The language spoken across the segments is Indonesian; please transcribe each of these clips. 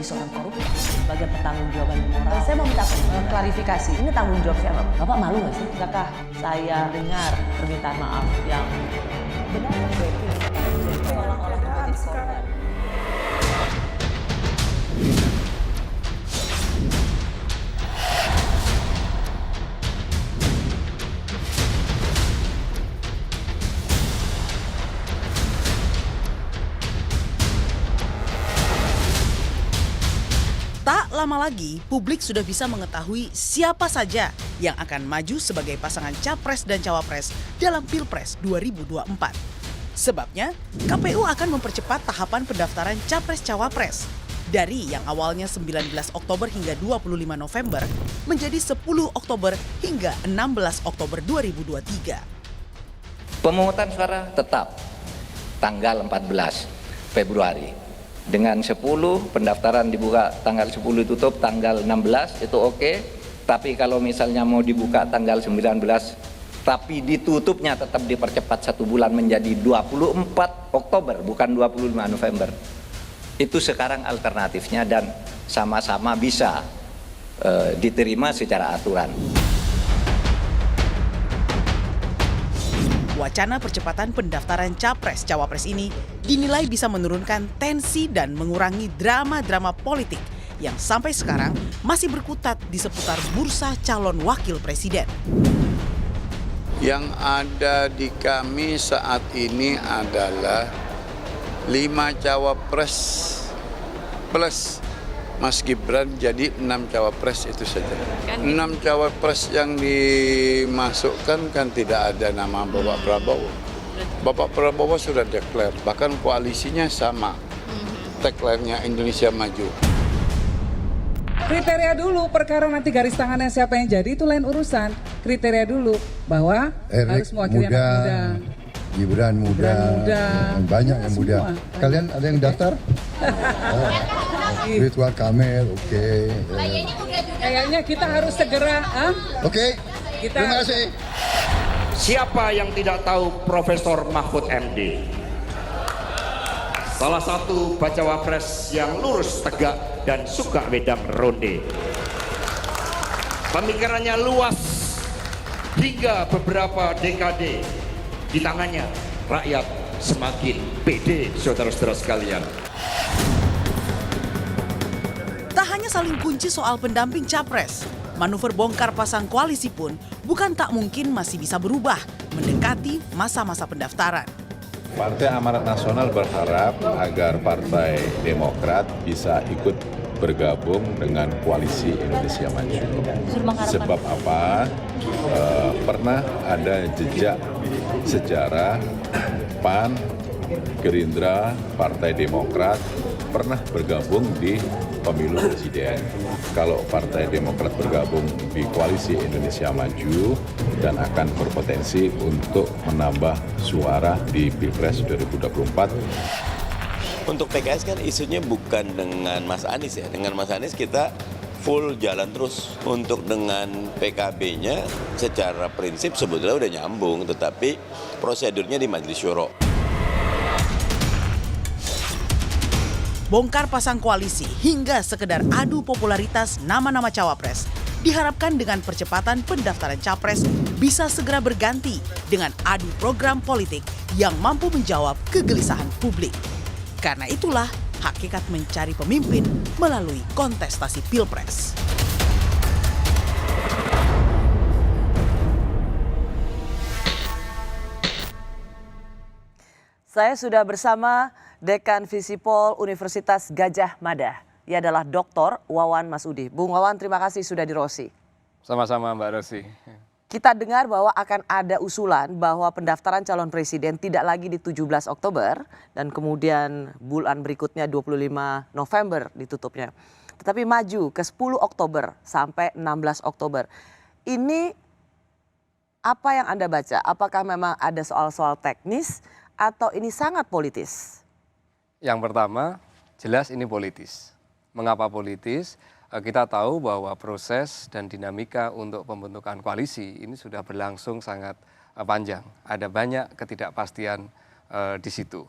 menjadi seorang koruptor sebagai pertanggungjawaban moral. Saya mau minta klarifikasi. Ini tanggung jawab siapa? Bapak malu nggak sih? Apakah saya dengar permintaan maaf yang benar? Orang-orang menjadi korban. Tak lama lagi, publik sudah bisa mengetahui siapa saja yang akan maju sebagai pasangan Capres dan Cawapres dalam Pilpres 2024. Sebabnya, KPU akan mempercepat tahapan pendaftaran Capres-Cawapres dari yang awalnya 19 Oktober hingga 25 November menjadi 10 Oktober hingga 16 Oktober 2023. Pemungutan suara tetap tanggal 14 Februari. Dengan 10 pendaftaran dibuka tanggal 10 tutup tanggal 16 itu oke. Tapi kalau misalnya mau dibuka tanggal 19 tapi ditutupnya tetap dipercepat 1 bulan menjadi 24 Oktober bukan 25 November. Itu sekarang alternatifnya dan sama-sama bisa diterima secara aturan. Wacana percepatan pendaftaran Capres-Cawapres ini dinilai bisa menurunkan tensi dan mengurangi drama-drama politik yang sampai sekarang masih berkutat di seputar bursa calon wakil presiden. Yang ada di kami saat ini adalah 5 cawapres plus Mas Gibran, jadi 6 cawapres itu saja. 6 cawapres yang dimasukkan kan tidak ada nama Bapak Prabowo. Bapak Prabowo sudah declare, bahkan koalisinya sama. Tagline-nya Indonesia Maju. Kriteria dulu, perkara nanti garis tangannya siapa yang jadi itu lain urusan. Kriteria dulu bahwa harus mewakili anak muda. Gibran muda, banyak yang muda. Kalian ada yang daftar? Ridwan Kamil, oke. Kayaknya kita harus segera. Oke, terima kasih. Siapa yang tidak tahu Profesor Mahfud MD? Salah satu bacawa pres yang lurus, tegak, dan suka wedang ronde. Pemikirannya luas hingga beberapa dekade. Di tangannya rakyat semakin pede, saudara-saudara sekalian. Tak hanya saling kunci soal pendamping Capres, manuver bongkar pasang koalisi pun bukan tak mungkin masih bisa berubah mendekati masa-masa pendaftaran. Partai Amanat Nasional berharap agar Partai Demokrat bisa ikut bergabung dengan koalisi Indonesia Maju. Sebab apa? Pernah ada jejak sejarah PAN, Gerindra, Partai Demokrat pernah bergabung di pemilu presiden. Kalau Partai Demokrat bergabung di koalisi Indonesia Maju dan akan berpotensi untuk menambah suara di Pilpres 2024. Untuk PKS kan isunya bukan dengan Mas Anies ya. Dengan Mas Anies kita full jalan terus. Untuk dengan PKB-nya secara prinsip sebetulnya udah nyambung, tetapi prosedurnya di Majelis Syuro. Bongkar pasang koalisi hingga sekedar adu popularitas nama-nama cawapres diharapkan dengan percepatan pendaftaran capres bisa segera berganti dengan adu program politik yang mampu menjawab kegelisahan publik. Karena itulah hakikat mencari pemimpin melalui kontestasi Pilpres. Saya sudah bersama Dekan Visipol Universitas Gadjah Mada. Ia adalah Dr. Wawan Masudi. Bung Wawan, terima kasih sudah di Rosi. Sama-sama Mbak Rosi. Kita dengar bahwa akan ada usulan bahwa pendaftaran calon presiden tidak lagi di 17 Oktober dan kemudian bulan berikutnya 25 November ditutupnya. Tetapi maju ke 10 Oktober sampai 16 Oktober. Ini apa yang Anda baca? Apakah memang ada soal-soal teknis atau ini sangat politis? Yang pertama, jelas ini politis. Mengapa politis? Kita tahu bahwa proses dan dinamika untuk pembentukan koalisi ini sudah berlangsung sangat panjang. Ada banyak ketidakpastian di situ.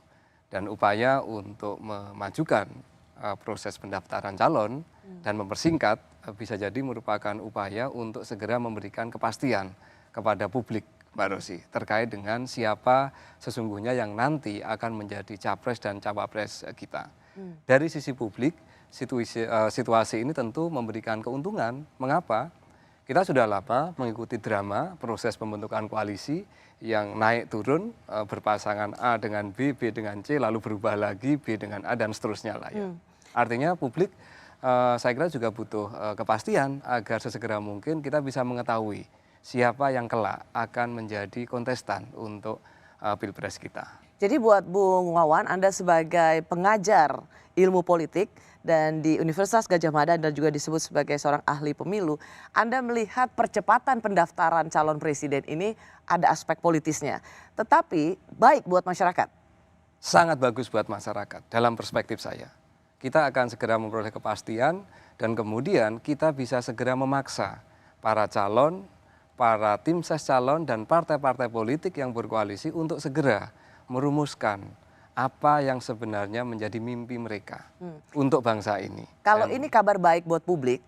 Dan upaya untuk memajukan proses pendaftaran calon dan mempersingkat bisa jadi merupakan upaya untuk segera memberikan kepastian kepada publik, Mbak Rosi, terkait dengan siapa sesungguhnya yang nanti akan menjadi capres dan cawapres kita. Dari sisi publik, situasi ini tentu memberikan keuntungan. Mengapa? Kita sudah lama mengikuti drama proses pembentukan koalisi yang naik turun berpasangan A dengan B, B dengan C, lalu berubah lagi B dengan A dan seterusnya lah ya. Artinya publik saya kira juga butuh kepastian agar sesegera mungkin kita bisa mengetahui siapa yang kelak akan menjadi kontestan untuk pilpres kita. Jadi buat Bung Wawan, Anda sebagai pengajar ilmu politik dan di Universitas Gadjah Mada dan juga disebut sebagai seorang ahli pemilu, Anda melihat percepatan pendaftaran calon presiden ini ada aspek politisnya. Tetapi baik buat masyarakat. Sangat bagus buat masyarakat dalam perspektif saya. Kita akan segera memperoleh kepastian dan kemudian kita bisa segera memaksa para calon, para tim ses calon dan partai-partai politik yang berkoalisi untuk segera merumuskan apa yang sebenarnya menjadi mimpi mereka untuk bangsa ini. Kalau ini kabar baik buat publik,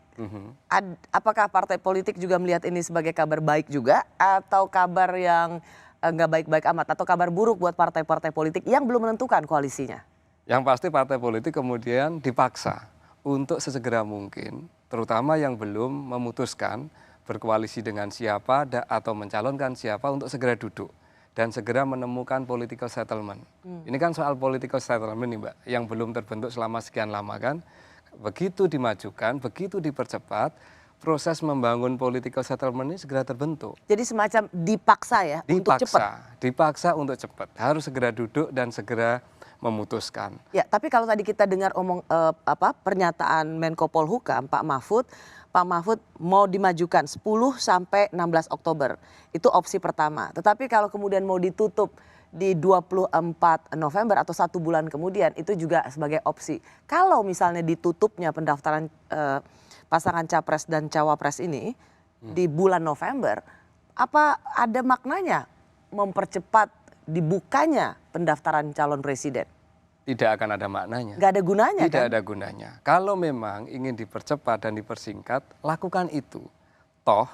apakah partai politik juga melihat ini sebagai kabar baik juga atau kabar yang nggak baik-baik amat atau kabar buruk buat partai-partai politik yang belum menentukan koalisinya? Yang pasti partai politik kemudian dipaksa untuk sesegera mungkin, terutama yang belum memutuskan berkoalisi dengan siapa atau mencalonkan siapa untuk segera duduk dan segera menemukan political settlement. Ini kan soal political settlement nih Mbak, yang belum terbentuk selama sekian lama kan. Begitu dimajukan, begitu dipercepat, proses membangun political settlement ini segera terbentuk. Jadi semacam dipaksa ya untuk cepat? Dipaksa untuk cepat, harus segera duduk dan segera memutuskan. Ya, tapi kalau tadi kita dengar pernyataan Menko Polhukam Pak Mahfud mau dimajukan 10 sampai 16 Oktober. Itu opsi pertama. Tetapi kalau kemudian mau ditutup di 24 November atau 1 bulan kemudian itu juga sebagai opsi. Kalau misalnya ditutupnya pendaftaran pasangan capres dan cawapres ini di bulan November, apa ada maknanya mempercepat dibukanya pendaftaran calon presiden? Tidak akan ada maknanya. Nggak ada gunanya kan? Tidak ada gunanya. Kalau memang ingin dipercepat dan dipersingkat, lakukan itu. Toh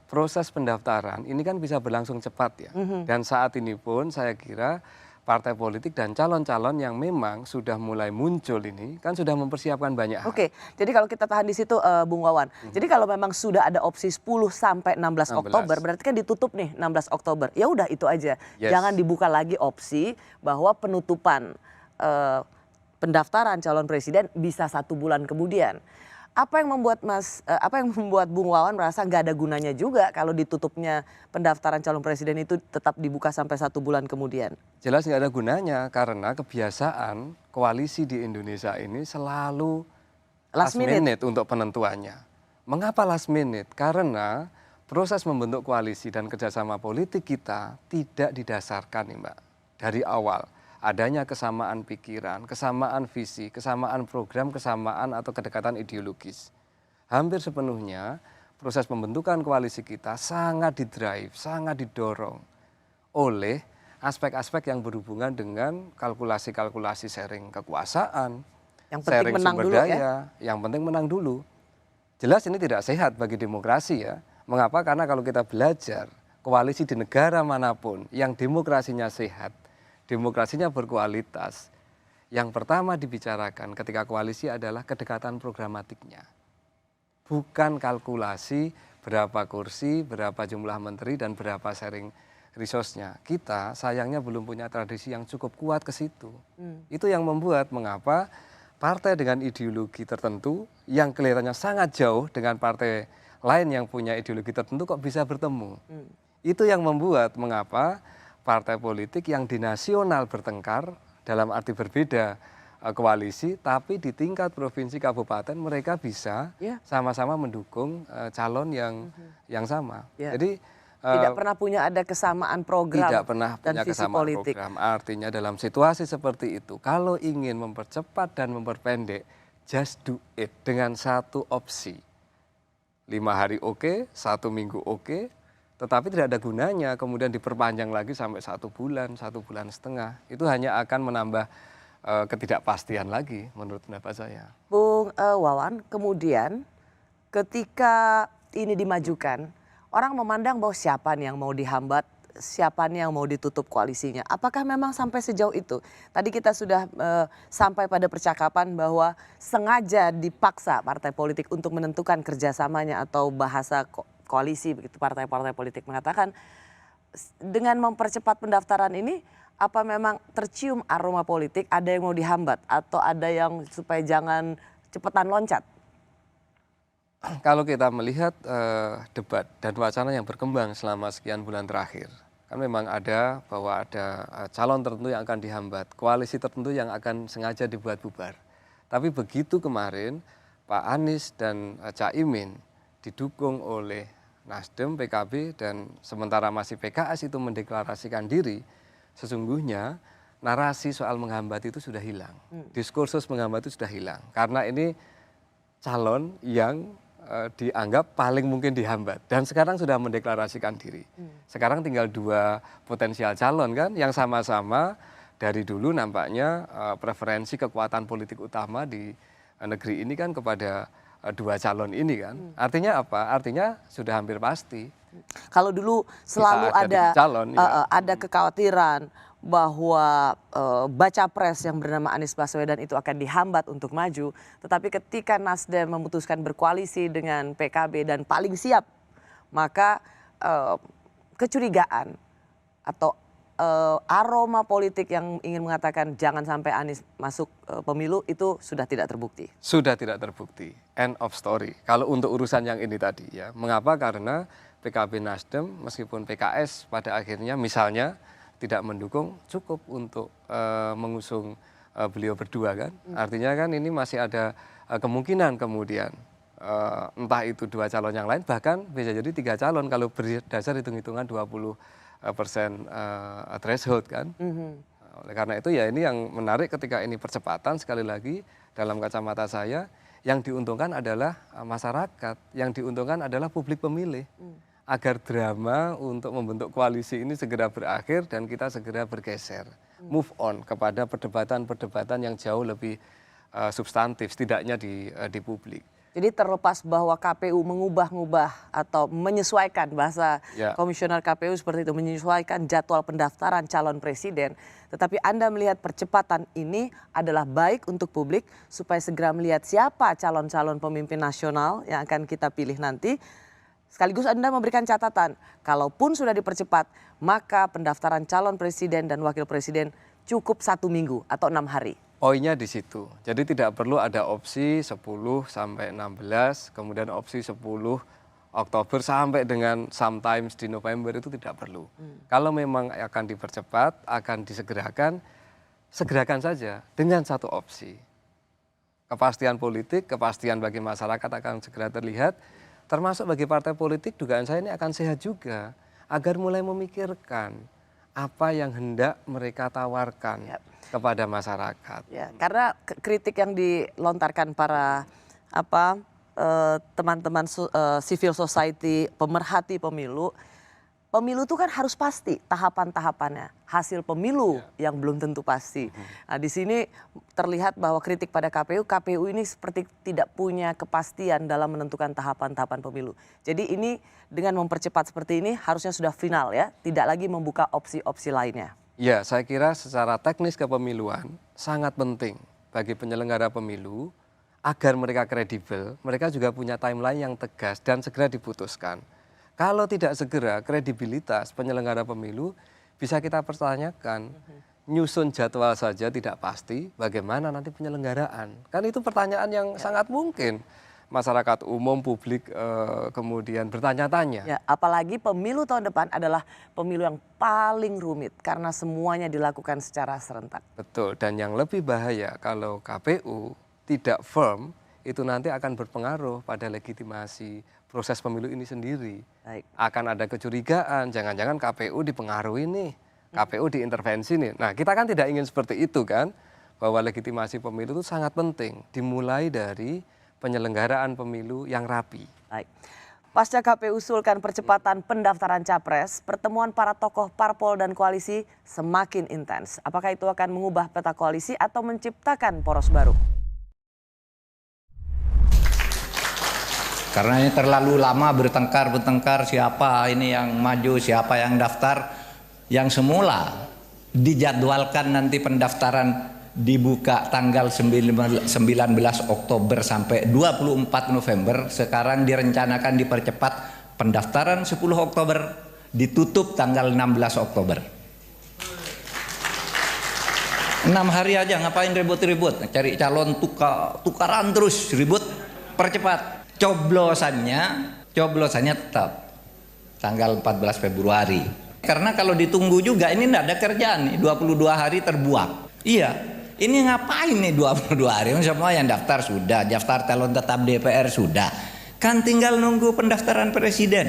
proses pendaftaran ini kan bisa berlangsung cepat ya. Dan saat ini pun saya kira partai politik dan calon-calon yang memang sudah mulai muncul ini kan sudah mempersiapkan banyak hal. Oke, jadi kalau kita tahan di situ Bung Wawan. Jadi kalau memang sudah ada opsi 10 sampai 16 Oktober, berarti kan ditutup nih 16 Oktober. Ya udah itu aja. Yes. Jangan dibuka lagi opsi bahwa penutupan pendaftaran calon presiden bisa 1 bulan kemudian. Apa yang membuat Bung Wawan merasa nggak ada gunanya juga kalau ditutupnya pendaftaran calon presiden itu tetap dibuka sampai 1 bulan kemudian? Jelas nggak ada gunanya karena kebiasaan koalisi di Indonesia ini selalu last minute untuk penentuannya. Mengapa last minute? Karena proses membentuk koalisi dan kerjasama politik kita tidak didasarkan nih Mbak dari awal. Adanya kesamaan pikiran, kesamaan visi, kesamaan program, kesamaan atau kedekatan ideologis. Hampir sepenuhnya proses pembentukan koalisi kita sangat didrive, sangat didorong oleh aspek-aspek yang berhubungan dengan kalkulasi-kalkulasi sharing kekuasaan, sharing sumber daya, yang penting menang dulu. Jelas ini tidak sehat bagi demokrasi ya. Mengapa? Karena kalau kita belajar koalisi di negara manapun yang demokrasinya sehat, demokrasinya berkualitas, yang pertama dibicarakan ketika koalisi adalah kedekatan programatiknya. Bukan kalkulasi berapa kursi, berapa jumlah menteri, dan berapa sharing resource-nya. Kita sayangnya belum punya tradisi yang cukup kuat ke situ. Itu yang membuat mengapa partai dengan ideologi tertentu yang kelihatannya sangat jauh dengan partai lain yang punya ideologi tertentu kok bisa bertemu. Itu yang membuat mengapa partai politik yang di nasional bertengkar dalam arti berbeda koalisi, tapi di tingkat provinsi kabupaten mereka bisa sama-sama mendukung calon yang sama. Jadi tidak pernah punya ada kesamaan program, tidak pernah dan punya visi kesamaan politik. program. Artinya dalam situasi seperti itu, kalau ingin mempercepat dan memperpendek, just do it dengan satu opsi. 5 hari oke, 1 minggu oke. Tetapi tidak ada gunanya kemudian diperpanjang lagi sampai 1 bulan, 1,5 bulan. Itu hanya akan menambah ketidakpastian lagi menurut pendapat saya. Bung Wawan, kemudian ketika ini dimajukan, orang memandang bahwa siapa nih yang mau dihambat, siapa nih yang mau ditutup koalisinya. Apakah memang sampai sejauh itu? Tadi kita sudah sampai pada percakapan bahwa sengaja dipaksa partai politik untuk menentukan kerjasamanya atau bahasa koalisi, begitu partai-partai politik mengatakan dengan mempercepat pendaftaran ini, apa memang tercium aroma politik, ada yang mau dihambat atau ada yang supaya jangan cepetan loncat? Kalau kita melihat debat dan wacana yang berkembang selama sekian bulan terakhir, kan memang ada bahwa ada calon tertentu yang akan dihambat, koalisi tertentu yang akan sengaja dibuat bubar. Tapi begitu kemarin Pak Anies dan Caimin didukung oleh Nasdem, PKB, dan sementara masih PKS itu mendeklarasikan diri, sesungguhnya narasi soal menghambat itu sudah hilang. Diskursus menghambat itu sudah hilang. Karena ini calon yang dianggap paling mungkin dihambat dan sekarang sudah mendeklarasikan diri. Sekarang tinggal 2 potensial calon kan yang sama-sama dari dulu nampaknya preferensi kekuatan politik utama di negeri ini kan kepada 2 calon ini kan. Artinya apa? Artinya sudah hampir pasti. Kalau dulu selalu ada calon, ada kekhawatiran bahwa baca pres yang bernama Anies Baswedan itu akan dihambat untuk maju, tetapi ketika Nasdem memutuskan berkoalisi dengan PKB dan paling siap, maka kecurigaan atau aroma politik yang ingin mengatakan jangan sampai Anies masuk pemilu itu sudah tidak terbukti. Sudah tidak terbukti. End of story. Kalau untuk urusan yang ini tadi ya, mengapa? Karena PKB Nasdem meskipun PKS pada akhirnya misalnya tidak mendukung cukup untuk mengusung beliau berdua kan. Artinya kan ini masih ada kemungkinan kemudian entah itu 2 calon yang lain bahkan bisa jadi 3 calon kalau berdasar hitung-hitungan 20% threshold kan. Oleh karena itu ya ini yang menarik ketika ini percepatan sekali lagi dalam kacamata saya yang diuntungkan adalah masyarakat, yang diuntungkan adalah publik pemilih. Agar drama untuk membentuk koalisi ini segera berakhir dan kita segera bergeser, move on kepada perdebatan-perdebatan yang jauh lebih substantif, setidaknya di publik. Jadi terlepas bahwa KPU mengubah-ubah atau menyesuaikan bahasa komisioner KPU seperti itu, menyesuaikan jadwal pendaftaran calon presiden, tetapi Anda melihat percepatan ini adalah baik untuk publik supaya segera melihat siapa calon-calon pemimpin nasional yang akan kita pilih nanti. Sekaligus Anda memberikan catatan, kalaupun sudah dipercepat, maka pendaftaran calon presiden dan wakil presiden cukup 1 minggu atau 6 hari. Poinnya di situ. Jadi tidak perlu ada opsi 10 sampai 16, kemudian opsi 10 Oktober sampai dengan sometimes di November itu tidak perlu. Kalau memang akan dipercepat, akan disegerakan, segerakan saja dengan 1 opsi. Kepastian politik, kepastian bagi masyarakat akan segera terlihat. Termasuk bagi partai politik dugaan saya ini akan sehat juga agar mulai memikirkan apa yang hendak mereka tawarkan kepada masyarakat. Ya, karena kritik yang dilontarkan para teman-teman civil society, pemerhati pemilu itu kan harus pasti tahapan-tahapannya. Hasil pemilu yang belum tentu pasti. Nah, di sini terlihat bahwa kritik pada KPU ini seperti tidak punya kepastian dalam menentukan tahapan-tahapan pemilu. Jadi ini dengan mempercepat seperti ini harusnya sudah final ya, tidak lagi membuka opsi-opsi lainnya. Ya, saya kira secara teknis kepemiluan sangat penting bagi penyelenggara pemilu agar mereka kredibel, mereka juga punya timeline yang tegas dan segera diputuskan. Kalau tidak segera, kredibilitas penyelenggara pemilu bisa kita pertanyakan. Nyusun jadwal saja tidak pasti, bagaimana nanti penyelenggaraan? Kan itu pertanyaan yang sangat mungkin. Masyarakat umum, publik kemudian bertanya-tanya. Ya, apalagi pemilu tahun depan adalah pemilu yang paling rumit karena semuanya dilakukan secara serentak. Betul, dan yang lebih bahaya kalau KPU tidak firm, itu nanti akan berpengaruh pada legitimasi proses pemilu ini sendiri. Baik. Akan ada kecurigaan, jangan-jangan KPU dipengaruhi nih, KPU diintervensi nih. Nah, kita kan tidak ingin seperti itu kan, bahwa legitimasi pemilu itu sangat penting, dimulai dari penyelenggaraan pemilu yang rapi. Baik. Pasca KPU usulkan percepatan pendaftaran capres, pertemuan para tokoh parpol dan koalisi semakin intens. Apakah itu akan mengubah peta koalisi atau menciptakan poros baru? Karena ini terlalu lama bertengkar siapa ini yang maju, siapa yang daftar. Yang semula dijadwalkan nanti pendaftaran dibuka tanggal 19 Oktober sampai 24 November, sekarang direncanakan dipercepat pendaftaran 10 Oktober, ditutup tanggal 16 Oktober. 6 hari aja ngapain ribut-ribut, cari calon tukaran terus ribut, percepat. Coblosannya tetap tanggal 14 Februari. Karena kalau ditunggu juga ini tidak ada kerjaan, 22 hari terbuang. Iya. Ini ngapain nih 22 hari? Semua yang daftar sudah, daftar calon tetap DPR sudah. Kan tinggal nunggu pendaftaran presiden.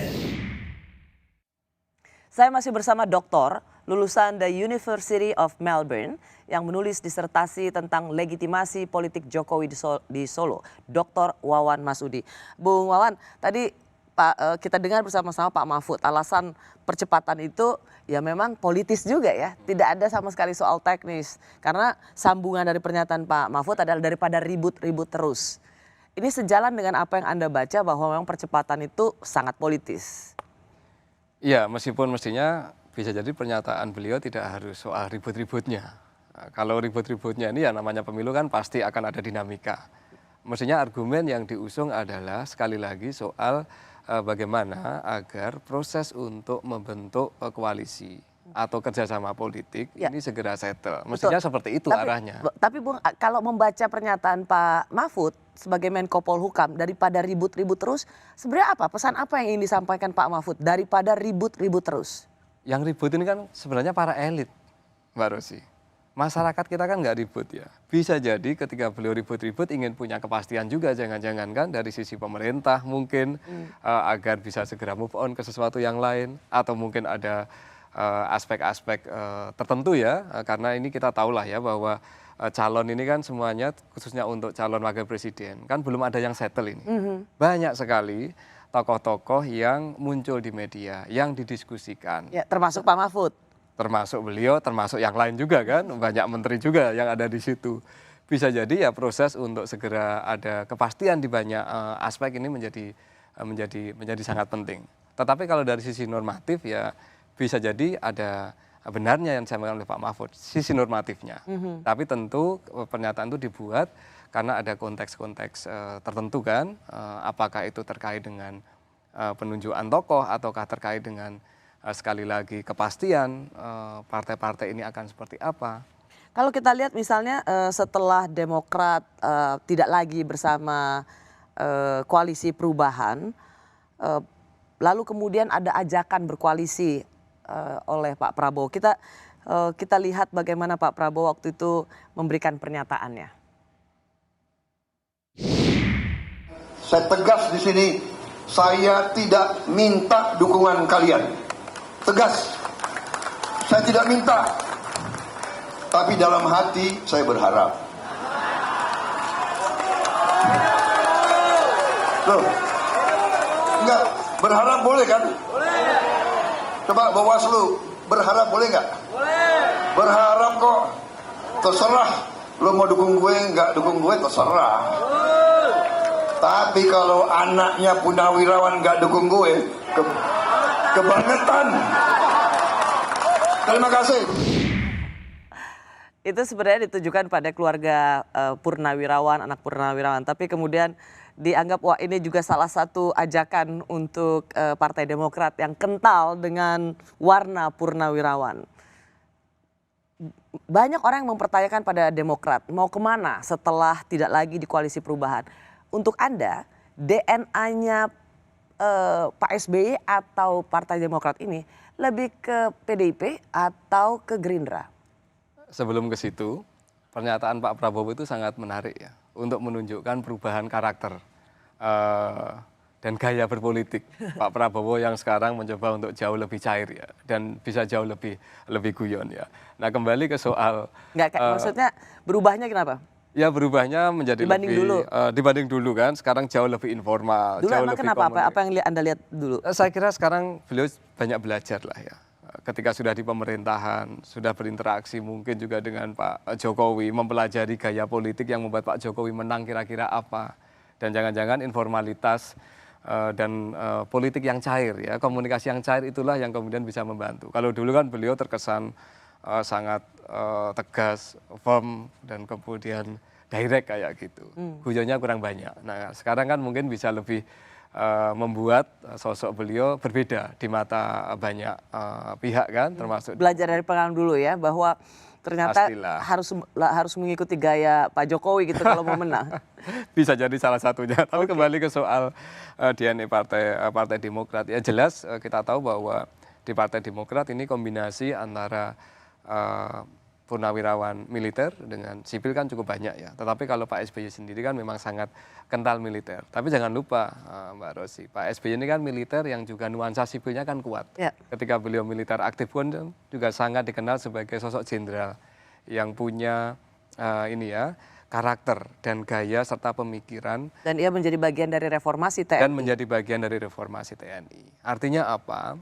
Saya masih bersama doktor lulusan The University of Melbourne yang menulis disertasi tentang legitimasi politik Jokowi di Solo, Dr. Wawan Masudi. Bung Wawan, tadi kita dengar bersama-sama Pak Mahfud, alasan percepatan itu ya memang politis juga ya, tidak ada sama sekali soal teknis. Karena sambungan dari pernyataan Pak Mahfud adalah daripada ribut-ribut terus. Ini sejalan dengan apa yang Anda baca bahwa memang percepatan itu sangat politis. Iya, meskipun mestinya bisa jadi pernyataan beliau tidak harus soal ribut-ributnya. Nah, kalau ribut-ributnya ini ya namanya pemilu kan pasti akan ada dinamika. Mestinya argumen yang diusung adalah sekali lagi soal bagaimana agar proses untuk membentuk koalisi atau kerjasama politik ini segera settle. Mestinya seperti itu arahnya. Tapi Bung, kalau membaca pernyataan Pak Mahfud sebagai Menko Polhukam, daripada ribut-ribut terus, sebenarnya apa? Pesan apa yang ingin disampaikan Pak Mahfud daripada ribut-ribut terus? Yang ribut ini kan sebenarnya para elit, Mbak Rosi. Masyarakat kita kan nggak ribut ya. Bisa jadi ketika beliau ribut-ribut ingin punya kepastian juga jangan-jangan kan dari sisi pemerintah mungkin agar bisa segera move on ke sesuatu yang lain. Atau mungkin ada aspek-aspek tertentu ya. Karena ini kita tahulah ya bahwa calon ini kan semuanya khususnya untuk calon wakil presiden kan belum ada yang settle ini. Banyak sekali tokoh-tokoh yang muncul di media, yang didiskusikan. Ya, termasuk Pak Mahfud. Termasuk beliau, termasuk yang lain juga kan, banyak menteri juga yang ada di situ. Bisa jadi ya proses untuk segera ada kepastian di banyak aspek ini menjadi sangat penting. Tetapi kalau dari sisi normatif ya bisa jadi ada benarnya yang disampaikan oleh Pak Mahfud, sisi normatifnya. Tapi tentu pernyataan itu dibuat karena ada konteks-konteks tertentu kan, apakah itu terkait dengan penunjukan tokoh ataukah terkait dengan sekali lagi kepastian partai-partai ini akan seperti apa. Kalau kita lihat misalnya setelah Demokrat tidak lagi bersama koalisi perubahan, lalu kemudian ada ajakan berkoalisi oleh Pak Prabowo. Kita lihat bagaimana Pak Prabowo waktu itu memberikan pernyataannya. Saya tegas di sini, saya tidak minta dukungan kalian. Tegas, saya tidak minta, tapi dalam hati saya berharap. Loh, enggak, berharap boleh kan? Boleh. Coba Bawaslu, berharap boleh nggak? Boleh. Berharap kok, terserah. Lo mau dukung gue, nggak dukung gue, terserah. Tapi kalau anaknya Purnawirawan nggak dukung gue, kebangetan. Terima kasih. Itu sebenarnya ditujukan pada keluarga Purnawirawan, anak Purnawirawan. Tapi kemudian dianggap wah ini juga salah satu ajakan untuk Partai Demokrat yang kental dengan warna Purnawirawan. Banyak orang yang mempertanyakan pada Demokrat mau kemana setelah tidak lagi di koalisi perubahan. Untuk Anda, DNA-nya Pak SBY atau Partai Demokrat ini lebih ke PDIP atau ke Gerindra? Sebelum ke situ, pernyataan Pak Prabowo itu sangat menarik ya untuk menunjukkan perubahan karakter dan gaya berpolitik Pak Prabowo yang sekarang mencoba untuk jauh lebih cair ya dan bisa jauh lebih guyon ya. Nah kembali ke soal maksudnya berubahnya kenapa? Ya berubahnya menjadi dibanding dulu kan, sekarang jauh lebih informal. Dulu jauh emang lebih kenapa? Apa yang Anda lihat dulu? Saya kira sekarang beliau banyak belajar lah ya. Ketika sudah di pemerintahan, sudah berinteraksi mungkin juga dengan Pak Jokowi, mempelajari gaya politik yang membuat Pak Jokowi menang kira-kira apa. Dan jangan-jangan informalitas dan politik yang cair ya, komunikasi yang cair itulah yang kemudian bisa membantu. Kalau dulu kan beliau terkesan sangat tegas, firm, dan kemudian direct kayak gitu. Guyonnya kurang banyak. Nah sekarang kan mungkin bisa lebih membuat sosok beliau berbeda di mata banyak pihak kan, termasuk belajar dari pengalaman dulu ya, bahwa ternyata harus mengikuti gaya Pak Jokowi gitu kalau mau menang. Bisa jadi salah satunya. Tapi kembali ke soal DNA Partai Demokrat ya, jelas kita tahu bahwa di Partai Demokrat ini kombinasi antara purnawirawan militer dengan sipil kan cukup banyak ya. Tetapi kalau Pak SBY sendiri kan memang sangat kental militer. Tapi jangan lupa Mbak Rosi, Pak SBY ini kan militer yang juga nuansa sipilnya kan kuat. Ya. Ketika beliau militer aktif pun juga sangat dikenal sebagai sosok jenderal yang punya karakter dan gaya serta pemikiran. Dan ia menjadi bagian dari reformasi TNI. Dan menjadi bagian dari reformasi TNI. Artinya apa?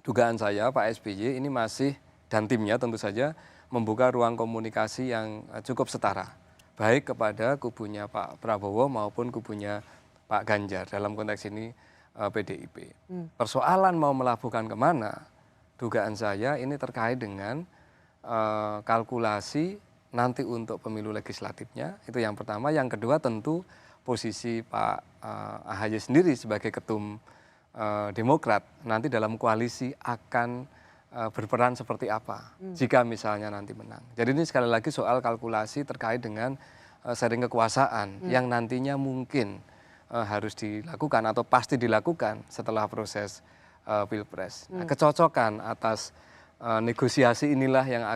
Dugaan saya Pak SBY ini masih dan timnya tentu saja membuka ruang komunikasi yang cukup setara, baik kepada kubunya Pak Prabowo maupun kubunya Pak Ganjar, dalam konteks ini PDIP. Persoalan mau melabuhkan kemana, dugaan saya ini terkait dengan kalkulasi nanti untuk pemilu legislatifnya, itu yang pertama. Yang kedua tentu posisi Pak AHY sendiri sebagai ketum Demokrat nanti dalam koalisi akan berperan seperti apa jika misalnya nanti menang. Jadi ini sekali lagi soal kalkulasi terkait dengan sharing kekuasaan yang nantinya mungkin harus dilakukan atau pasti dilakukan setelah proses Pilpres. Nah, kecocokan atas negosiasi inilah yang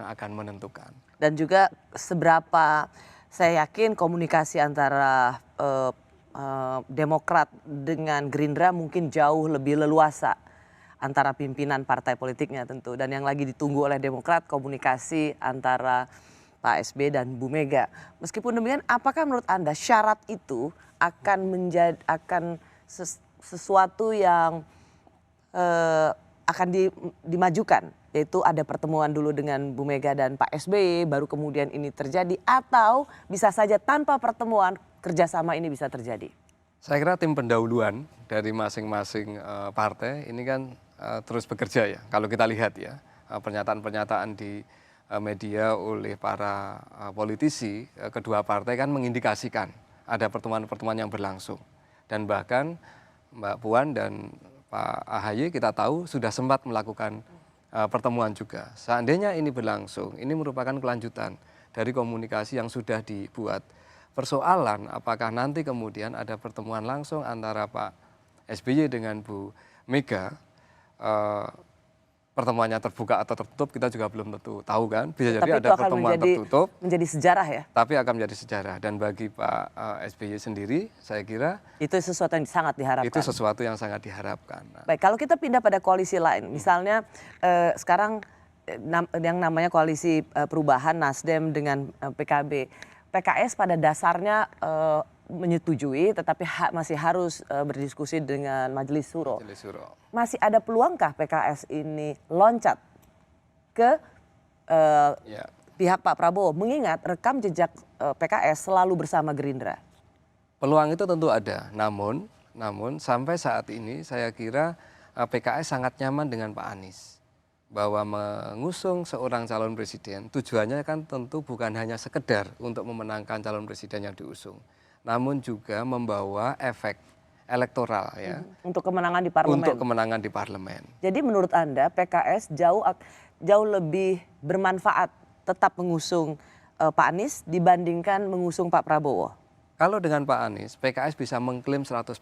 akan menentukan. Dan juga seberapa saya yakin komunikasi antara Demokrat dengan Gerindra mungkin jauh lebih leluasa antara pimpinan partai politiknya tentu. Dan yang lagi ditunggu oleh Demokrat komunikasi antara Pak SBY dan Bu Mega. Meskipun demikian, apakah menurut Anda syarat itu akan sesuatu yang akan dimajukan? Yaitu ada pertemuan dulu dengan Bu Mega dan Pak SBY, baru kemudian ini terjadi. Atau bisa saja tanpa pertemuan kerjasama ini bisa terjadi? Saya kira tim pendahuluan dari masing-masing partai ini kan terus bekerja ya. Kalau kita lihat ya, pernyataan-pernyataan di media oleh para politisi, kedua partai kan mengindikasikan ada pertemuan-pertemuan yang berlangsung. Dan bahkan Mbak Puan dan Pak AHY kita tahu sudah sempat melakukan pertemuan juga. Seandainya ini berlangsung, ini merupakan kelanjutan dari komunikasi yang sudah dibuat. Persoalan apakah nanti kemudian ada pertemuan langsung antara Pak SBY dengan Bu Mega, pertemuannya terbuka atau tertutup kita juga belum tentu tahu kan. Bisa jadi ada pertemuan tertutup. Menjadi sejarah ya? Tapi akan menjadi sejarah. Dan bagi Pak SBY sendiri saya kira itu sesuatu yang sangat diharapkan. Itu sesuatu yang sangat diharapkan. Baik, kalau kita pindah pada koalisi lain, misalnya sekarang yang namanya koalisi perubahan Nasdem dengan PKB. PKS pada dasarnya menyetujui, tetapi masih harus berdiskusi dengan Majelis Syuro. Masih ada peluangkah PKS ini loncat ke pihak Pak Prabowo? Mengingat rekam jejak PKS selalu bersama Gerindra. Peluang itu tentu ada, namun sampai saat ini saya kira PKS sangat nyaman dengan Pak Anies. Bahwa mengusung seorang calon presiden tujuannya kan tentu bukan hanya sekedar untuk memenangkan calon presiden yang diusung, namun juga membawa efek elektoral ya. Untuk kemenangan di parlemen. Untuk kemenangan di parlemen. Jadi menurut Anda PKS jauh lebih bermanfaat tetap mengusung Pak Anies dibandingkan mengusung Pak Prabowo? Kalau dengan Pak Anies, PKS bisa mengklaim 100%.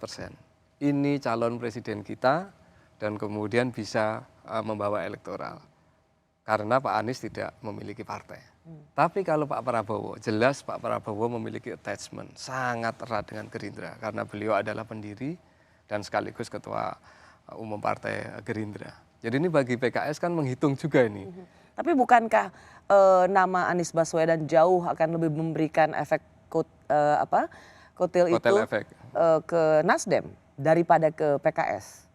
Ini calon presiden kita dan kemudian bisa membawa elektoral. Karena Pak Anies tidak memiliki partai. Tapi kalau Pak Prabowo, jelas Pak Prabowo memiliki attachment sangat erat dengan Gerindra. Karena beliau adalah pendiri dan sekaligus ketua umum partai Gerindra. Jadi ini bagi PKS kan menghitung juga ini. Tapi bukankah nama Anies Baswedan jauh akan lebih memberikan efek kotel itu efek. Ke Nasdem daripada ke PKS?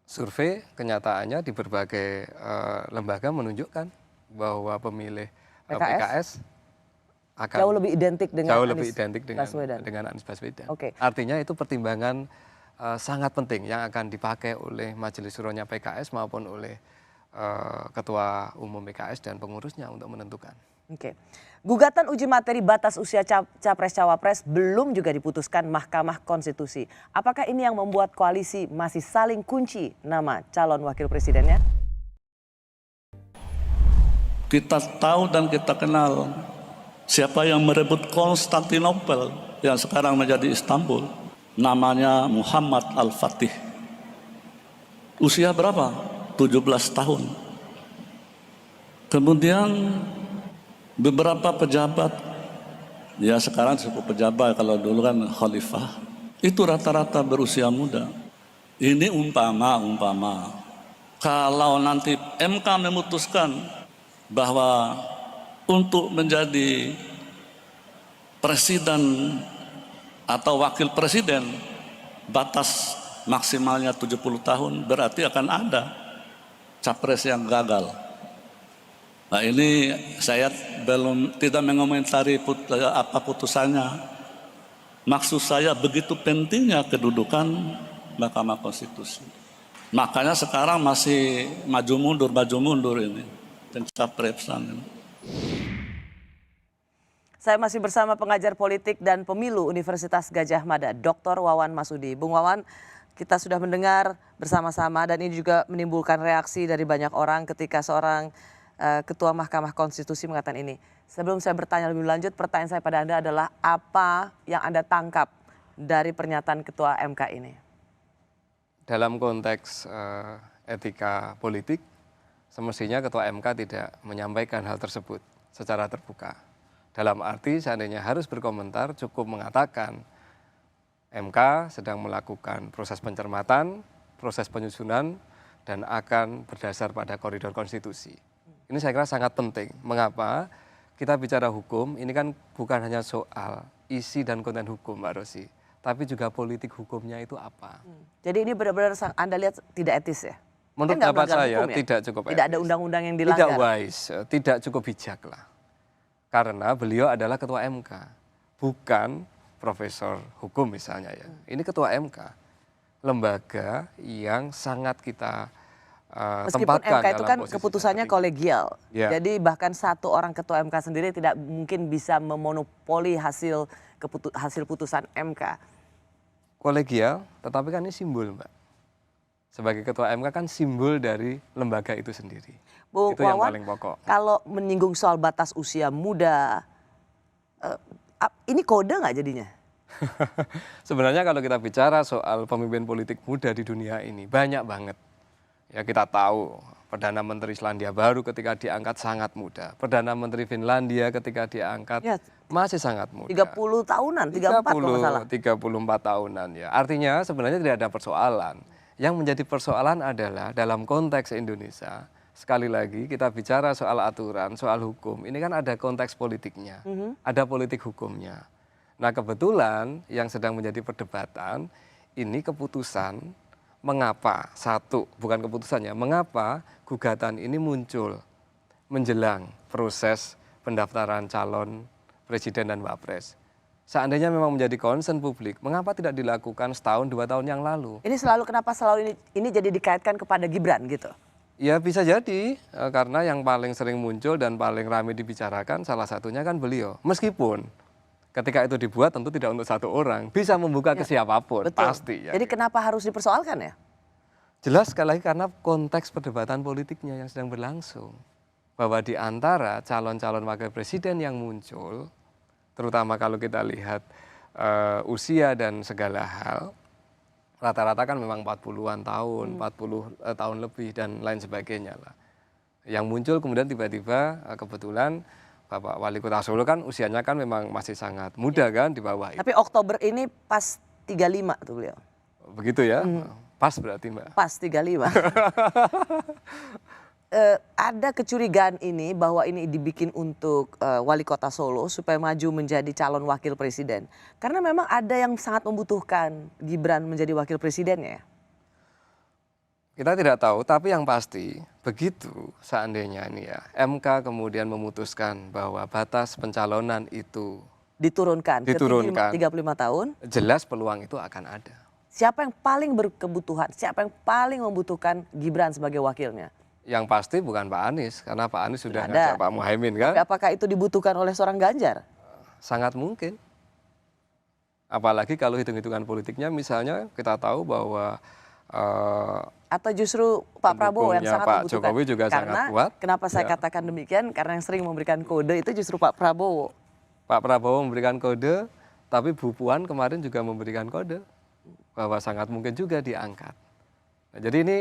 Survei kenyataannya di berbagai lembaga menunjukkan bahwa pemilih PKS akan jauh lebih identik dengan Anies Baswedan. Oke. Artinya itu pertimbangan sangat penting yang akan dipakai oleh Majelis Syuronya PKS maupun oleh Ketua Umum PKS dan pengurusnya untuk menentukan. Oke. Gugatan uji materi batas usia Capres-Cawapres belum juga diputuskan Mahkamah Konstitusi. Apakah ini yang membuat koalisi masih saling kunci nama calon wakil presidennya? Kita tahu dan kita kenal siapa yang merebut Konstantinopel yang sekarang menjadi Istanbul. Namanya Muhammad Al-Fatih. Usia berapa? 17 tahun. Kemudian beberapa pejabat, ya sekarang disebut pejabat, kalau dulu kan khalifah, itu rata-rata berusia muda. Ini umpama. Kalau nanti MK memutuskan bahwa untuk menjadi presiden atau wakil presiden batas maksimalnya 70 tahun, berarti akan ada capres yang gagal. Nah ini saya tidak mengomentari apa putusannya. Maksud saya begitu pentingnya kedudukan Mahkamah Konstitusi. Makanya sekarang masih maju mundur ini pencapresan ini. Saya masih bersama pengajar politik dan pemilu Universitas Gadjah Mada, Dr. Wawan Masudi. Bung Wawan, kita sudah mendengar bersama-sama dan ini juga menimbulkan reaksi dari banyak orang ketika seorang Ketua Mahkamah Konstitusi mengatakan ini. Sebelum saya bertanya lebih lanjut, pertanyaan saya pada Anda adalah apa yang Anda tangkap dari pernyataan Ketua MK ini? Dalam konteks etika politik, semestinya Ketua MK tidak menyampaikan hal tersebut secara terbuka. Dalam arti seandainya harus berkomentar, cukup mengatakan MK sedang melakukan proses pencermatan, proses penyusunan, dan akan berdasar pada koridor konstitusi. Ini saya kira sangat penting. Mengapa? Kita bicara hukum, ini kan bukan hanya soal isi dan konten hukum, Mbak Rosi, tapi juga politik hukumnya itu apa. Jadi ini benar-benar Anda lihat tidak etis ya? Menurut pendapat saya tidak cukup etis. Tidak ada undang-undang yang dilanggar. Tidak wise, tidak cukup bijak lah. Karena beliau adalah Ketua MK, bukan profesor hukum misalnya ya. Ini Ketua MK, lembaga yang sangat kita meskipun tempatkan MK itu kan keputusannya kolegial. Ya. Jadi bahkan satu orang Ketua MK sendiri tidak mungkin bisa memonopoli hasil putusan MK. Kolegial, tetapi kan ini simbol, Mbak. Sebagai Ketua MK kan simbol dari lembaga itu sendiri. Bu itu yang Wawan, paling pokok. Kalau menyinggung soal batas usia muda, ini kode nggak jadinya? Sebenarnya kalau kita bicara soal pemimpin politik muda di dunia ini, banyak banget. Ya kita tahu, Perdana Menteri Selandia Baru ketika diangkat sangat muda. Perdana Menteri Finlandia ketika diangkat masih sangat muda. 30 tahunan, 34 kalau nggak salah. 34 tahunan ya. Artinya sebenarnya tidak ada persoalan. Yang menjadi persoalan adalah dalam konteks Indonesia, sekali lagi kita bicara soal aturan, soal hukum, ini kan ada konteks politiknya, ada politik hukumnya. Nah kebetulan yang sedang menjadi perdebatan, ini keputusan mengapa, bukan keputusannya, mengapa gugatan ini muncul menjelang proses pendaftaran calon presiden dan wapres. Seandainya memang menjadi concern publik, mengapa tidak dilakukan setahun, 2 tahun yang lalu? Ini kenapa selalu ini jadi dikaitkan kepada Gibran gitu? Ya bisa jadi, karena yang paling sering muncul dan paling ramai dibicarakan salah satunya kan beliau. Meskipun ketika itu dibuat tentu tidak untuk satu orang, bisa membuka ke siapapun, pasti. Ya. Jadi kenapa harus dipersoalkan ya? Jelas sekali lagi karena konteks perdebatan politiknya yang sedang berlangsung. Bahwa di antara calon-calon wakil presiden yang muncul, terutama kalau kita lihat usia dan segala hal, rata-rata kan memang 40-an tahun, 40 tahun lebih dan lain sebagainya lah. Yang muncul kemudian tiba-tiba kebetulan Bapak Wali Kota Solo kan usianya kan memang masih sangat muda kan di bawah itu. Tapi Oktober ini pas 35 tuh beliau. Begitu ya? Pas berarti Mbak? Pas 35. ada kecurigaan ini bahwa ini dibikin untuk wali kota Solo supaya maju menjadi calon wakil presiden. Karena memang ada yang sangat membutuhkan Gibran menjadi wakil presidennya ya? Kita tidak tahu, tapi yang pasti begitu seandainya ini ya, MK kemudian memutuskan bahwa batas pencalonan itu diturunkan ke 35 tahun, jelas peluang itu akan ada. Siapa yang paling berkebutuhan, siapa yang paling membutuhkan Gibran sebagai wakilnya? Yang pasti bukan Pak Anies, karena Pak Anies sudah ada ngajak Pak Muhaimin kan. Tapi apakah itu dibutuhkan oleh seorang Ganjar? Sangat mungkin. Apalagi kalau hitung-hitungan politiknya misalnya kita tahu bahwa atau justru Pak Prabowo yang sangat Pak membutuhkan. Jokowi juga karena, sangat kuat. Kenapa saya katakan demikian? Karena yang sering memberikan kode itu justru Pak Prabowo. Pak Prabowo memberikan kode, tapi Bu Puan kemarin juga memberikan kode bahwa sangat mungkin juga diangkat. Nah, jadi ini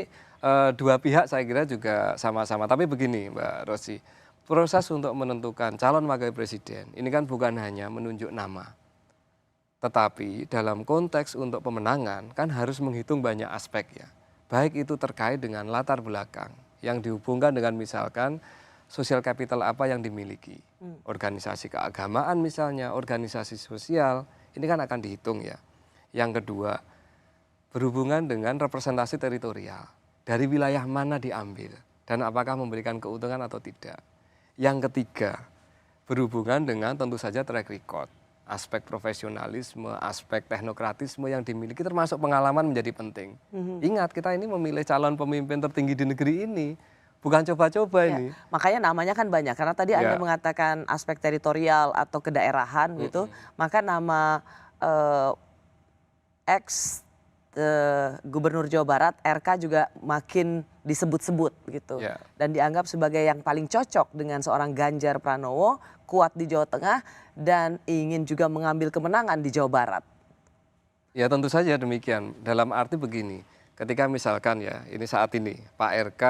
dua pihak saya kira juga sama-sama. Tapi begini Mbak Rosi, proses untuk menentukan calon wakil presiden ini kan bukan hanya menunjuk nama. Tetapi dalam konteks untuk pemenangan kan harus menghitung banyak aspek ya. Baik itu terkait dengan latar belakang yang dihubungkan dengan misalkan sosial capital apa yang dimiliki. Organisasi keagamaan misalnya, organisasi sosial, ini kan akan dihitung ya. Yang kedua, berhubungan dengan representasi teritorial. Dari wilayah mana diambil dan apakah memberikan keuntungan atau tidak. Yang ketiga, berhubungan dengan tentu saja track record. Aspek profesionalisme, aspek teknokratisme yang dimiliki termasuk pengalaman menjadi penting. Ingat kita ini memilih calon pemimpin tertinggi di negeri ini, bukan coba-coba ini. Makanya namanya kan banyak, karena tadi Anda mengatakan aspek teritorial atau kedaerahan gitu, maka nama ex Gubernur Jawa Barat RK juga makin disebut-sebut gitu. Dan dianggap sebagai yang paling cocok dengan seorang Ganjar Pranowo, kuat di Jawa Tengah dan ingin juga mengambil kemenangan di Jawa Barat. Ya tentu saja demikian. Dalam arti begini, ketika misalkan ya ini saat ini Pak RK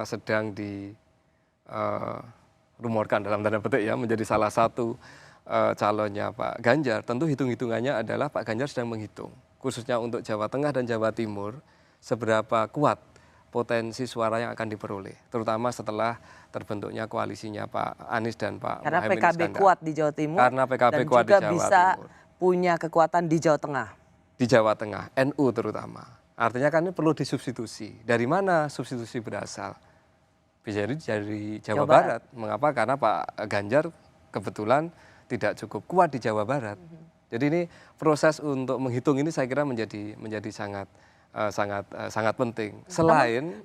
sedang dirumorkan dalam tanda petik ya menjadi salah satu calonnya Pak Ganjar, tentu hitung-hitungannya adalah Pak Ganjar sedang menghitung khususnya untuk Jawa Tengah dan Jawa Timur seberapa kuat potensi suara yang akan diperoleh, terutama setelah terbentuknya koalisinya Pak Anies dan Pak Karena Muhaimin PKB Iskandar. kuat di Jawa Timur Karena PKB dan kuat juga di Jawa bisa Timur. punya kekuatan di Jawa Tengah. Di Jawa Tengah, NU terutama. Artinya kan ini perlu disubstitusi. Dari mana substitusi berasal? Bisa jadi dari Jawa Barat. Mengapa? Karena Pak Ganjar kebetulan tidak cukup kuat di Jawa Barat. Jadi ini proses untuk menghitung ini saya kira menjadi sangat penting. Selain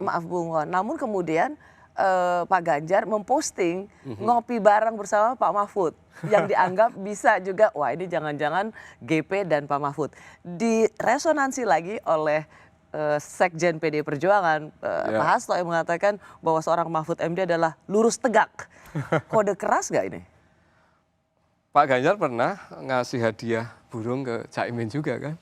maaf Bung Wan, namun kemudian Pak Ganjar memposting ngopi bareng bersama Pak Mahfud yang dianggap bisa juga wah ini jangan-jangan GP dan Pak Mahfud. Diresonansi lagi oleh Sekjen PD Perjuangan Pak Hasto yang mengatakan bahwa seorang Mahfud MD adalah lurus tegak. Kode keras nggak ini? Pak Ganjar pernah ngasih hadiah burung ke Caimin juga kan?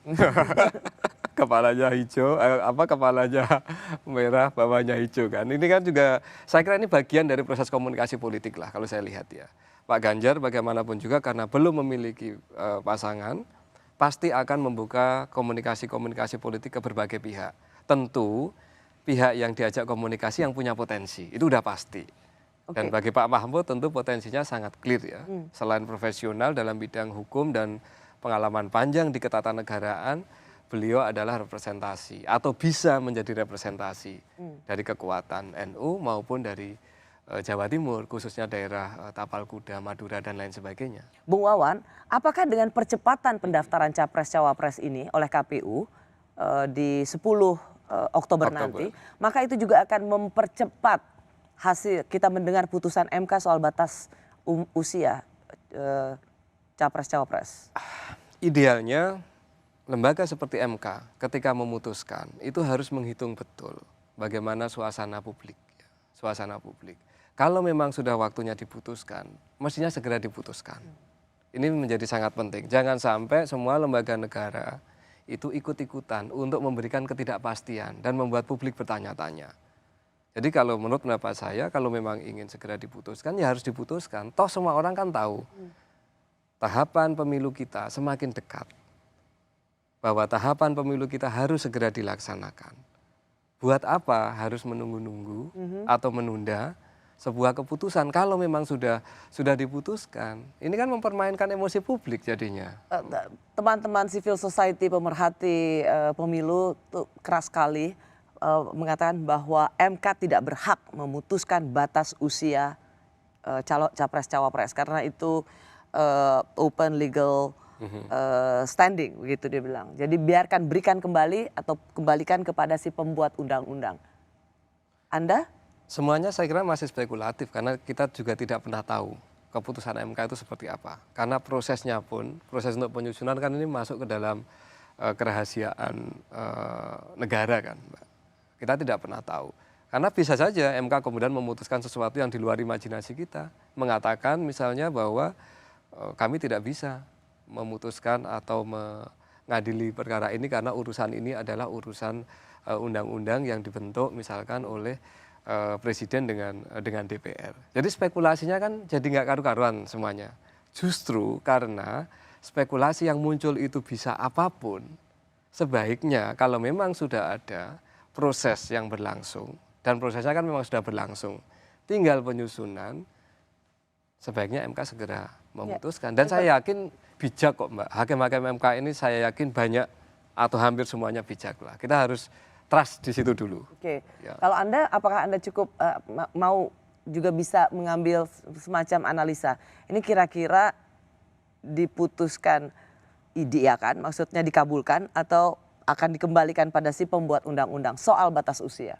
Kepalanya hijau, kepalanya merah, bawahnya hijau kan. Ini kan juga, saya kira ini bagian dari proses komunikasi politik lah kalau saya lihat ya. Pak Ganjar bagaimanapun juga karena belum memiliki pasangan, pasti akan membuka komunikasi-komunikasi politik ke berbagai pihak. Tentu pihak yang diajak komunikasi yang punya potensi, itu udah pasti. Dan bagi Pak Mahfud tentu potensinya sangat clear ya. Selain profesional dalam bidang hukum dan pengalaman panjang di ketatanegaraan, beliau adalah representasi atau bisa menjadi representasi dari kekuatan NU maupun dari Jawa Timur, khususnya daerah Tapal Kuda, Madura dan lain sebagainya. Bung Wawan, apakah dengan percepatan pendaftaran Capres-Cawapres ini oleh KPU di 10 Oktober nanti, maka itu juga akan mempercepat hasil kita mendengar putusan MK soal batas usia Capres-Cawapres? Idealnya lembaga seperti MK ketika memutuskan itu harus menghitung betul bagaimana suasana publik. Suasana publik. Kalau memang sudah waktunya diputuskan, mestinya segera diputuskan. Ini menjadi sangat penting. Jangan sampai semua lembaga negara itu ikut-ikutan untuk memberikan ketidakpastian dan membuat publik bertanya-tanya. Jadi kalau menurut pendapat saya, kalau memang ingin segera diputuskan, ya harus diputuskan. Toh semua orang kan tahu, tahapan pemilu kita semakin dekat. Bahwa tahapan pemilu kita harus segera dilaksanakan. buat apa harus menunggu-nunggu atau menunda sebuah keputusan kalau memang sudah diputuskan. Ini kan mempermainkan emosi publik jadinya. Teman-teman civil society pemerhati pemilu tuh keras sekali mengatakan bahwa MK tidak berhak memutuskan batas usia capres-cawapres karena itu open legal standing, begitu dia bilang. Jadi berikan kembali atau kembalikan kepada si pembuat undang-undang. Anda? Semuanya saya kira masih spekulatif karena kita juga tidak pernah tahu keputusan MK itu seperti apa. Karena prosesnya pun, proses untuk penyusunan kan ini masuk ke dalam kerahasiaan negara kan, Mbak. Kita tidak pernah tahu. Karena bisa saja MK kemudian memutuskan sesuatu yang di luar imajinasi kita. Mengatakan misalnya bahwa kami tidak bisa memutuskan atau mengadili perkara ini karena urusan ini adalah urusan undang-undang yang dibentuk misalkan oleh Presiden dengan DPR. Jadi spekulasinya kan jadi nggak karu-karuan semuanya. Justru karena spekulasi yang muncul itu bisa apapun, sebaiknya kalau memang sudah ada proses yang berlangsung, dan prosesnya kan memang sudah berlangsung, tinggal penyusunan, sebaiknya MK segera memutuskan. Dan saya yakin bijak kok Mbak, hakim-hakim MK ini saya yakin banyak atau hampir semuanya bijak lah. Kita harus trust di situ dulu. Oke. Ya. Kalau Anda, apakah Anda cukup mau juga bisa mengambil semacam analisa? Ini kira-kira diputuskan ideakan, maksudnya dikabulkan atau akan dikembalikan pada si pembuat undang-undang soal batas usia?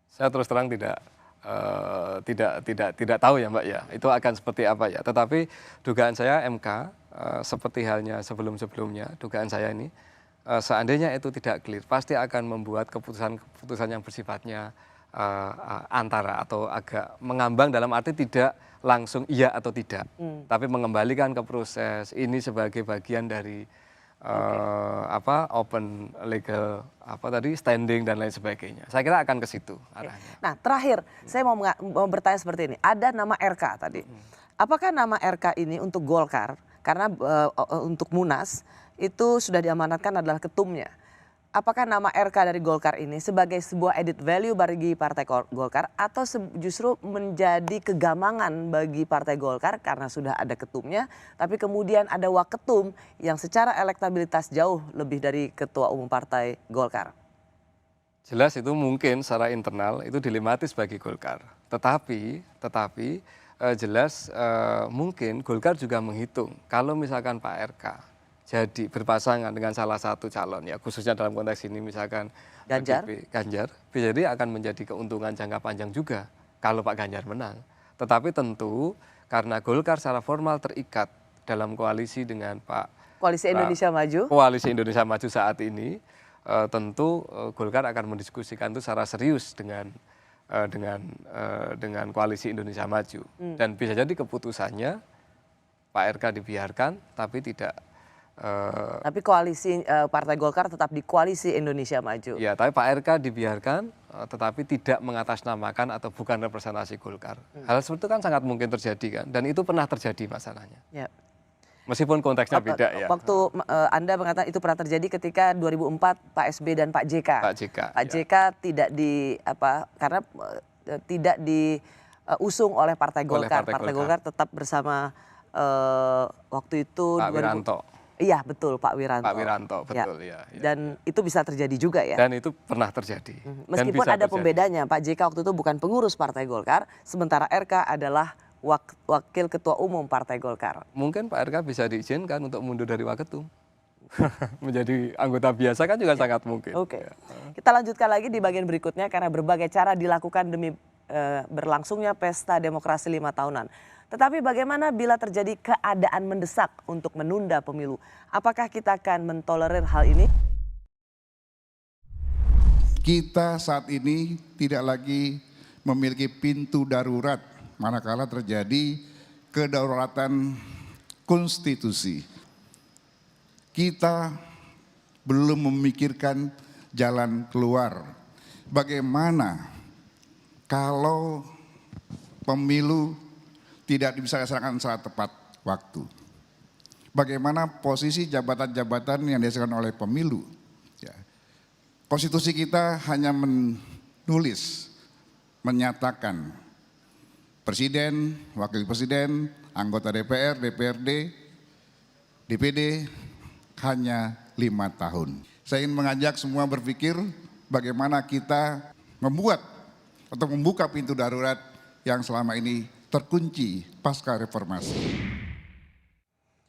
Saya terus terang tidak tahu ya Mbak ya. Itu akan seperti apa ya. Tetapi dugaan saya MK seperti halnya sebelum-sebelumnya, dugaan saya ini seandainya itu tidak clear, pasti akan membuat keputusan yang bersifatnya antara atau agak mengambang dalam arti tidak langsung iya atau tidak, tapi mengembalikan ke proses ini sebagai bagian dari open legal standing dan lain sebagainya. Saya kira akan ke situ arahnya. Nah terakhir saya mau bertanya seperti ini, ada nama RK tadi. Apakah nama RK ini untuk Golkar? Karena untuk Munas itu sudah diamanatkan adalah ketumnya. Apakah nama RK dari Golkar ini sebagai sebuah added value bagi Partai Golkar atau justru menjadi kegamangan bagi Partai Golkar karena sudah ada ketumnya, tapi kemudian ada waketum yang secara elektabilitas jauh lebih dari ketua umum Partai Golkar? Jelas itu mungkin secara internal itu dilematis bagi Golkar. Tetapi jelas mungkin Golkar juga menghitung kalau misalkan Pak RK jadi berpasangan dengan salah satu calon ya, khususnya dalam konteks ini misalkan Ganjar, bisa jadi akan menjadi keuntungan jangka panjang juga kalau Pak Ganjar menang. Tetapi tentu karena Golkar secara formal terikat dalam koalisi dengan Koalisi Indonesia Maju. Koalisi Indonesia Maju saat ini, tentu Golkar akan mendiskusikan itu secara serius dengan koalisi Indonesia Maju. Dan bisa jadi keputusannya Pak RK dibiarkan, tapi tidak. Tapi koalisi Partai Golkar tetap di koalisi Indonesia Maju. Ya, tapi Pak RK dibiarkan, tetapi tidak mengatasnamakan atau bukan representasi Golkar. Hal seperti itu kan sangat mungkin terjadi kan, dan itu pernah terjadi masalahnya. Ya. Meskipun konteksnya beda ya. Waktu Anda mengatakan itu pernah terjadi ketika 2004 Pak SB dan Pak JK. Pak JK tidak karena tidak diusung oleh Partai Golkar. Partai Golkar tetap bersama waktu itu Pak Wiranto. Iya betul Pak Wiranto. Pak Wiranto betul ya. Dan itu bisa terjadi juga ya. Dan itu pernah terjadi. Meskipun ada pembedanya, Pak JK waktu itu bukan pengurus Partai Golkar, sementara RK adalah wakil ketua umum Partai Golkar. Mungkin Pak RK bisa diizinkan untuk mundur dari waketum. Menjadi anggota biasa kan juga sangat mungkin. Oke. Kita lanjutkan lagi di bagian berikutnya karena berbagai cara dilakukan demi berlangsungnya pesta demokrasi 5 tahunan. Tetapi bagaimana bila terjadi keadaan mendesak untuk menunda pemilu? Apakah kita akan mentolerir hal ini? Kita saat ini tidak lagi memiliki pintu darurat manakala terjadi kedaulatan konstitusi. Kita belum memikirkan jalan keluar. Bagaimana kalau pemilu tidak bisa dilaksanakan secara tepat waktu? Bagaimana posisi jabatan-jabatan yang dihasilkan oleh pemilu? Ya. konstitusi kita hanya menulis, menyatakan presiden, wakil presiden, anggota DPR, DPRD, DPD hanya 5 tahun. Saya ingin mengajak semua berpikir bagaimana kita membuat atau membuka pintu darurat yang selama ini terkunci pasca reformasi.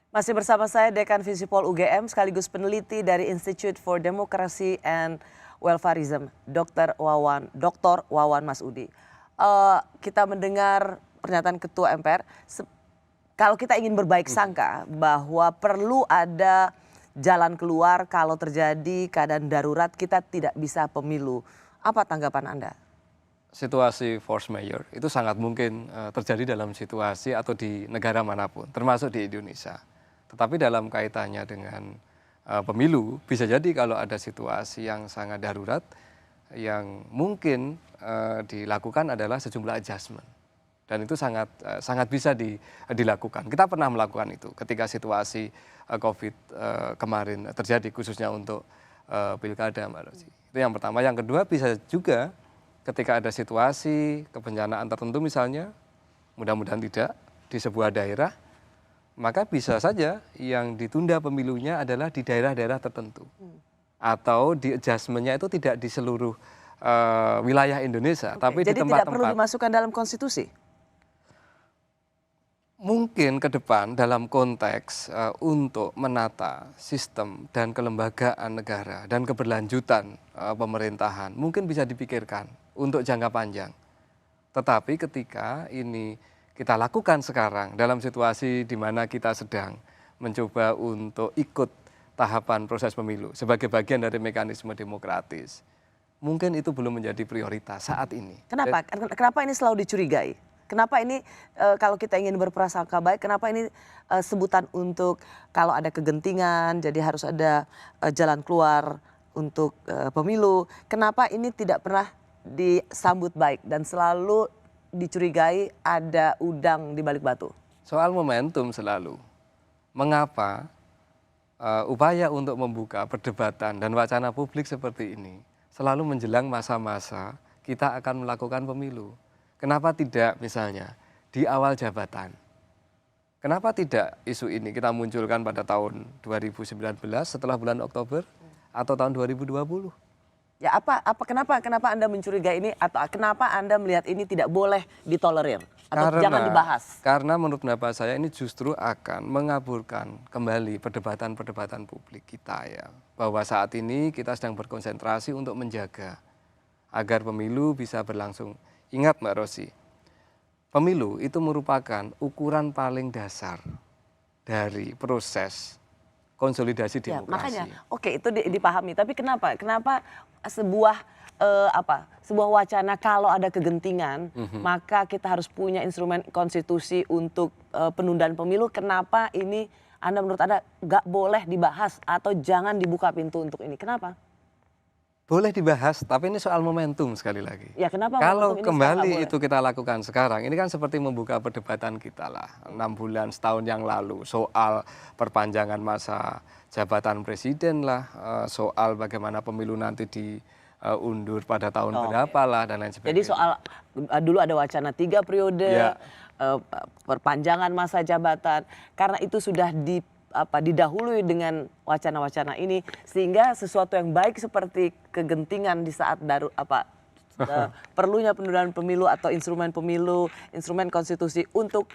Masih bersama saya Dekan Visipol UGM sekaligus peneliti dari Institute for Democracy and Welfareism, Dr. Wawan Masudi. Kita mendengar pernyataan Ketua MPR, kalau kita ingin berbaik sangka bahwa perlu ada jalan keluar kalau terjadi keadaan darurat, kita tidak bisa pemilu. Apa tanggapan Anda? Situasi force majeure itu sangat mungkin terjadi dalam situasi atau di negara manapun, termasuk di Indonesia. Tetapi dalam kaitannya dengan pemilu, bisa jadi kalau ada situasi yang sangat darurat, yang mungkin dilakukan adalah sejumlah adjustment. Dan itu sangat bisa dilakukan. Kita pernah melakukan itu ketika situasi COVID kemarin terjadi, khususnya untuk pilkada, Mbak Rosi. Itu yang pertama. Yang kedua, bisa juga ketika ada situasi kebencanaan tertentu misalnya, mudah-mudahan tidak, di sebuah daerah, maka bisa saja yang ditunda pemilunya adalah di daerah-daerah tertentu. Atau di adjustment-nya itu tidak di seluruh wilayah Indonesia, tapi di tempat-tempat. Jadi tidak perlu dimasukkan dalam konstitusi? Mungkin ke depan dalam konteks untuk menata sistem dan kelembagaan negara dan keberlanjutan pemerintahan mungkin bisa dipikirkan untuk jangka panjang. Tetapi ketika ini kita lakukan sekarang dalam situasi di mana kita sedang mencoba untuk ikut tahapan proses pemilu sebagai bagian dari mekanisme demokratis, mungkin itu belum menjadi prioritas saat ini. Kenapa? Kenapa ini selalu dicurigai? Kenapa ini kalau kita ingin berprasangka baik, kenapa ini sebutan untuk kalau ada kegentingan, jadi harus ada jalan keluar untuk pemilu. Kenapa ini tidak pernah disambut baik dan selalu dicurigai ada udang di balik batu? Soal momentum selalu. Mengapa upaya untuk membuka perdebatan dan wacana publik seperti ini selalu menjelang masa-masa kita akan melakukan pemilu? Kenapa tidak misalnya di awal jabatan? Kenapa tidak isu ini kita munculkan pada tahun 2019 setelah bulan Oktober atau tahun 2020? Ya kenapa Anda mencurigai ini atau kenapa Anda melihat ini tidak boleh ditolerir atau jangan dibahas? Karena menurut pendapat saya ini justru akan mengaburkan kembali perdebatan-perdebatan publik kita ya. Bahwa saat ini kita sedang berkonsentrasi untuk menjaga agar pemilu bisa berlangsung. Ingat Mbak Rosi, pemilu itu merupakan ukuran paling dasar dari proses konsolidasi demokrasi. Makanya, oke itu dipahami. Tapi kenapa sebuah wacana kalau ada kegentingan, maka kita harus punya instrumen konstitusi untuk penundaan pemilu. Kenapa ini menurut Anda nggak boleh dibahas atau jangan dibuka pintu untuk ini? Kenapa? Boleh dibahas, tapi ini soal momentum sekali lagi. Ya, kenapa kalau kembali itu kita lakukan sekarang, ini kan seperti membuka perdebatan kita lah. 6 bulan, setahun yang lalu, soal perpanjangan masa jabatan presiden lah, soal bagaimana pemilu nanti diundur pada tahun berapa lah, dan lain sebagainya. Jadi soal, dulu ada wacana 3 periode, perpanjangan masa jabatan, karena itu sudah didahului dengan wacana-wacana ini sehingga sesuatu yang baik seperti kegentingan di saat perlunya penundaan pemilu atau instrumen pemilu, instrumen konstitusi untuk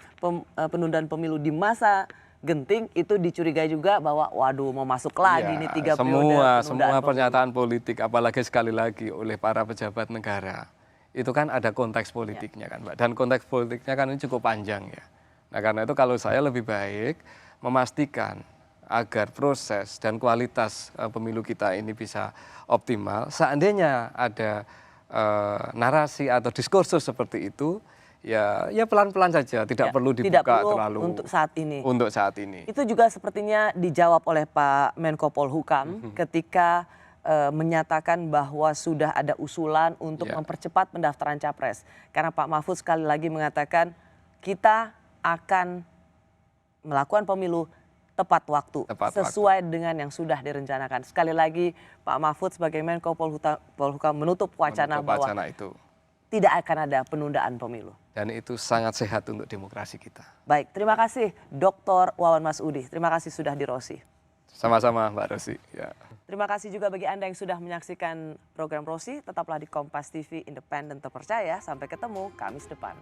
penundaan pemilu di masa genting itu dicurigai juga bahwa waduh mau masuk lagi nih 3 periode. Semua pernyataan politik apalagi sekali lagi oleh para pejabat negara itu kan ada konteks politiknya kan Mbak, dan konteks politiknya kan ini cukup panjang ya. Nah karena itu kalau saya lebih baik memastikan agar proses dan kualitas pemilu kita ini bisa optimal. Seandainya ada narasi atau diskursus seperti itu, ya pelan-pelan saja, tidak perlu dibuka terlalu untuk saat ini. Untuk saat ini. Itu juga sepertinya dijawab oleh Pak Menko Polhukam ketika menyatakan bahwa sudah ada usulan untuk mempercepat pendaftaran capres. Karena Pak Mahfud sekali lagi mengatakan kita akan melakukan pemilu tepat waktu, Tepat sesuai dengan yang sudah direncanakan. Sekali lagi Pak Mahfud sebagai Menko Polhukam menutup wacana bahwa itu. tidak akan ada penundaan pemilu. Dan itu sangat sehat untuk demokrasi kita. Baik, terima kasih Dr. Wawan Masudi. Terima kasih sudah di Rosi. Sama-sama Mbak Rosi. Ya. Terima kasih juga bagi Anda yang sudah menyaksikan program Rosi. Tetaplah di Kompas TV, independen terpercaya. Sampai ketemu Kamis depan.